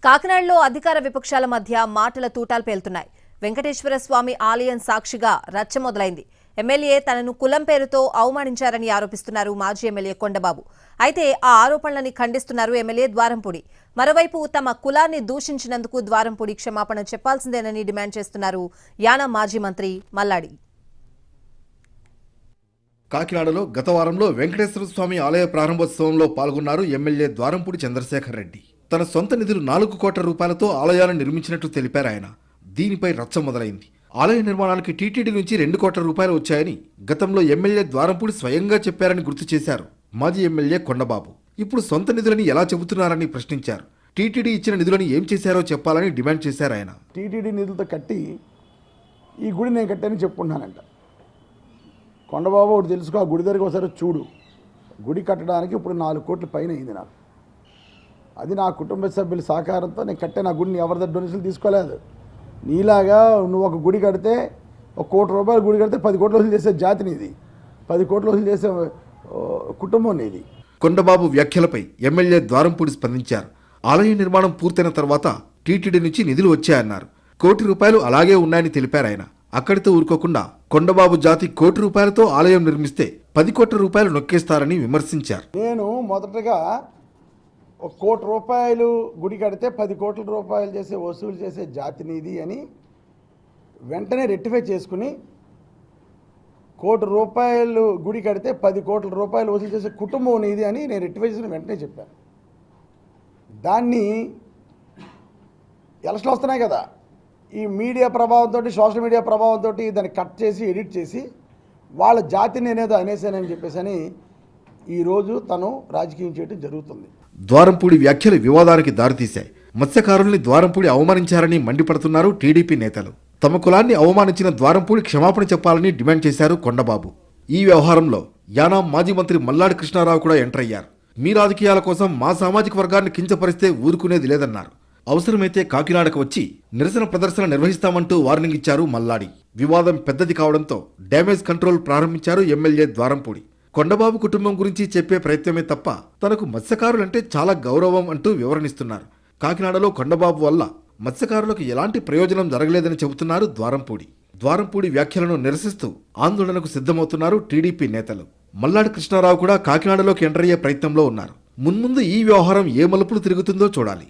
కాకినాడలో అధికార విపక్షాల మధ్య మాటల తూటాలు పేలుతున్నాయి. వెంకటేశ్వర స్వామి ఆలయం సాక్షిగా రచ్చ మొదలైంది. ఎమ్మెల్యే తనను కులం పేరుతో అవమానించారని ఆరోపిస్తున్నారు మాజీ ఎమ్మెల్యే కొండబాబు. అయితే ఆ ఆరోపణలని ఖండిస్తున్నారు ఎమ్మెల్యే ద్వారంపూడి. మరోవైపు తమ కులాన్ని దూషించినందుకు ద్వారంపూడి క్షమాపణ చెప్పాల్సిందేనని డిమాండ్ చేస్తున్నారు యానా మాజీ మంత్రి మల్లాడి. కాకినాడలో గత వారంలో వెంకటేశ్వర స్వామి ఆలయ ప్రారంభోత్సవంలో పాల్గొన్నారు ఎమ్మెల్యే ద్వారంపూడి చంద్రశేఖర్ రెడ్డి. తన సొంత నిధులు 4 కోట్ల రూపాయలతో ఆలయాలను నిర్మించినట్టు తెలిపారు ఆయన. దీనిపై రచ్చ మొదలైంది. ఆలయ నిర్మాణానికి టీటీడీ నుంచి 2 కోట్ల రూపాయలు వచ్చాయని గతంలో ఎమ్మెల్యే ద్వారంపూడి స్వయంగా చెప్పారని గుర్తు చేశారు మాజీ ఎమ్మెల్యే కొండబాబు. ఇప్పుడు సొంత నిధులని ఎలా చెబుతున్నారని ప్రశ్నించారు. టీటీడీ ఇచ్చిన నిధులను ఏం చేశారో చెప్పాలని డిమాండ్ చేశారు ఆయన. టీటీడీ నిధులతో కట్టి ఈ గుడి నేను కట్టానని చెప్పుకుంటున్నానంట. కొండబాబు ఒకటి తెలుసుకో, ఆ గుడి దగ్గరికి ఒకసారి చూడు. గుడి కట్టడానికి ఇప్పుడు 4 కోట్ల పైన అయింది నాకు. అది నా కుటుంబ సభ్యుల సహకారంతో నేను కట్టాను. ఆ గుడిని ఎవరి దగ్గర డొనేషన్లు తీసుకోలేదు. నీలాగా నువ్వు ఒక గుడి కడితే 1 కోటి రూపాయలు గుడి కడితే 10 కోట్లు వసూలు చేసే జాతి నీది, 10 కోట్లు వసూలు చేసే కుటుంబం నీది. కొండబాబు వ్యాఖ్యలపై ఎమ్మెల్యే ద్వారంపూడి స్పందించారు. ఆలయ నిర్మాణం పూర్తయిన తర్వాత టీటీడీ నుంచి నిధులు వచ్చాయన్నారు. 1 కోటి రూపాయలు అలాగే ఉన్నాయని తెలిపారు ఆయన. అక్కడితో ఊరుకోకుండా కొండబాబు జాతి 1 కోటి రూపాయలతో ఆలయం నిర్మిస్తే 10 కోట్ల రూపాయలు నొక్కేస్తారని విమర్శించారు. నేను మొదటగా 1 కోటి రూపాయలు గుడి కడితే 10 కోట్ల రూపాయలు చేసే వసూలు చేసే జాతి నీది అని వెంటనే రెక్టిఫై చేసుకుని, 1 కోటి రూపాయలు గుడి కడితే 10 కోట్ల రూపాయలు వసూలు చేసే కుటుంబం నీది అని నేను రెక్టిఫై చేసుకుని వెంటనే చెప్పాను. దాన్ని ఎలక్షన్లు వస్తున్నాయి కదా, ఈ మీడియా ప్రభావంతో, సోషల్ మీడియా ప్రభావంతో దాన్ని కట్ చేసి ఎడిట్ చేసి వాళ్ళ జాతిని నేనేదో అనేసానని చెప్పేసి ఈరోజు తను రాజకీయం చేయడం జరుగుతుంది. ద్వారంపూడి వ్యాఖ్యలు వివాదానికి దారితీశాయి. మత్స్యకారుల్ని ద్వారంపూడి అవమానించారని మండిపడుతున్నారు టీడీపీ నేతలు. తమ కులాన్ని అవమానించిన ద్వారంపూడి క్షమాపణ చెప్పాలని డిమాండ్ చేశారు కొండబాబు. ఈ వ్యవహారంలో యానా మాజీ మంత్రి మల్లాడి కృష్ణారావు కూడా ఎంటర్ అయ్యారు. మీ రాజకీయాల కోసం మా సామాజిక వర్గాన్ని కించపరిస్తే ఊరుకునేది లేదన్నారు. అవసరమైతే కాకినాడకు వచ్చి నిరసన ప్రదర్శన నిర్వహిస్తామంటూ వార్నింగ్ ఇచ్చారు మల్లాడి. వివాదం పెద్దది కావడంతో డ్యామేజ్ కంట్రోల్ ప్రారంభించారు ఎమ్మెల్యే ద్వారంపూడి. కొండబాబు కుటుంబం గురించి చెప్పే ప్రయత్నమే తప్ప తనకు మత్స్యకారులంటే చాలా గౌరవం అంటూ వివరణిస్తున్నారు. కాకినాడలో కొండబాబు వల్ల మత్స్యకారులకు ఎలాంటి ప్రయోజనం జరగలేదని చెబుతున్నారు ద్వారంపూడి. ద్వారంపూడి వ్యాఖ్యలను నిరసిస్తూ ఆందోళనకు సిద్ధమవుతున్నారు టీడీపీ నేతలు. మల్లాడి కృష్ణారావు కూడా కాకినాడలోకి ఎంటర్ అయ్యే ప్రయత్నంలో ఉన్నారు. మున్ముందు ఈ వ్యవహారం ఏ మలుపులు తిరుగుతుందో చూడాలి.